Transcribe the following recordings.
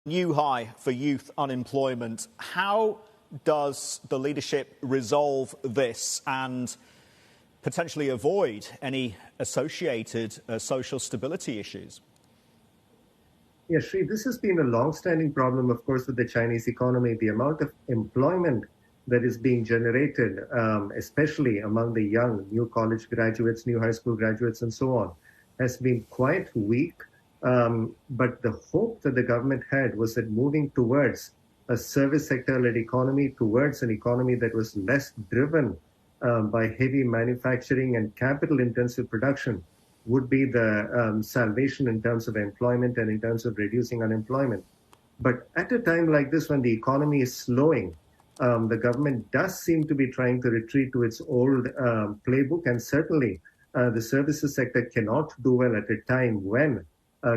New high for youth unemployment. How does the leadership resolve this and potentially avoid any associated social stability issues? Yeah, Sri, this has been a long-standing problem, of course, with the Chinese economy. The amount of employment that is being generated, especially among the young, new college graduates, new high school graduates, and so on, has been quite weak. But the hope that the government had was that moving towards a service sector-led economy, towards an economy that was less driven by heavy manufacturing and capital-intensive production, would be the salvation in terms of employment and in terms of reducing unemployment. But at a time like this, when the economy is slowing, the government does seem to be trying to retreat to its old playbook. And certainly, the services sector cannot do well at a time when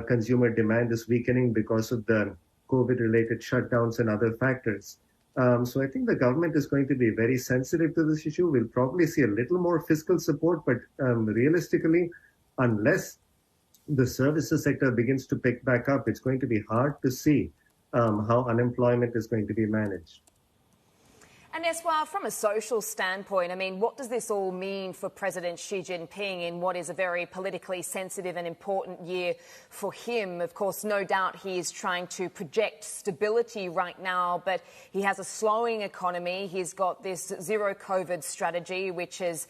consumer demand is weakening because of the COVID-related shutdowns and other factors. So I think the government is going to be very sensitive to this issue. We'll probably see a little more fiscal support, but realistically, unless the services sector begins to pick back up, it's going to be hard to see how unemployment is going to be managed. And Eswar, from a social standpoint, I mean, what does this all mean for President Xi Jinping in what is a very politically sensitive and important year for him? Of course, no doubt he is trying to project stability right now, but he has a slowing economy. He's got this zero COVID strategy, which is,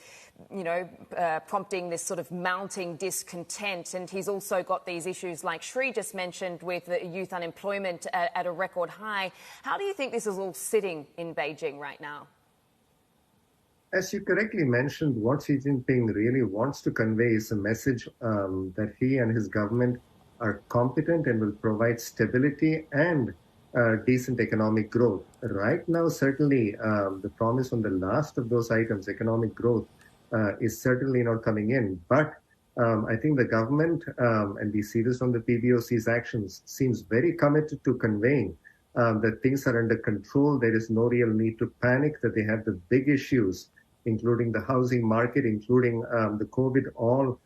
prompting this sort of mounting discontent. And he's also got these issues like Shri just mentioned with youth unemployment at a record high. How do you think this is all sitting in Beijing right now? As you correctly mentioned, what Xi Jinping really wants to convey is a message that he and his government are competent and will provide stability and decent economic growth. Right now, certainly, the promise on the last of those items, economic growth, is certainly not coming in. But I think the government, and we see this from the PBOC's actions, seems very committed to conveying that things are under control. There is no real need to panic, that they have the big issues, including the housing market, including the COVID, all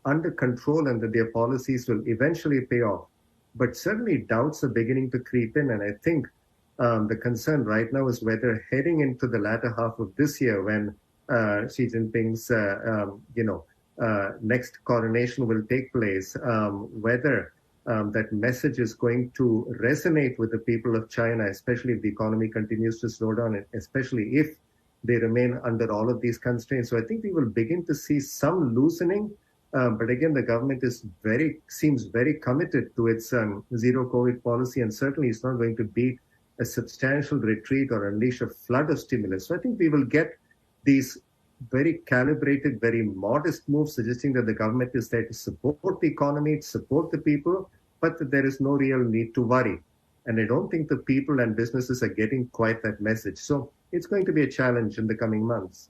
under control, and that their policies will eventually pay off. But certainly doubts are beginning to creep in. And I think the concern right now is whether heading into the latter half of this year, when Xi Jinping's, next coronation will take place, whether that message is going to resonate with the people of China, especially if the economy continues to slow down, and especially if they remain under all of these constraints. So I think we will begin to see some loosening. But again, the government seems very committed to its zero COVID policy, and certainly it's not going to beat a substantial retreat or unleash a flood of stimulus. So I think we will get these very calibrated, very modest moves suggesting that the government is there to support the economy, to support the people, but that there is no real need to worry. And I don't think the people and businesses are getting quite that message. So it's going to be a challenge in the coming months.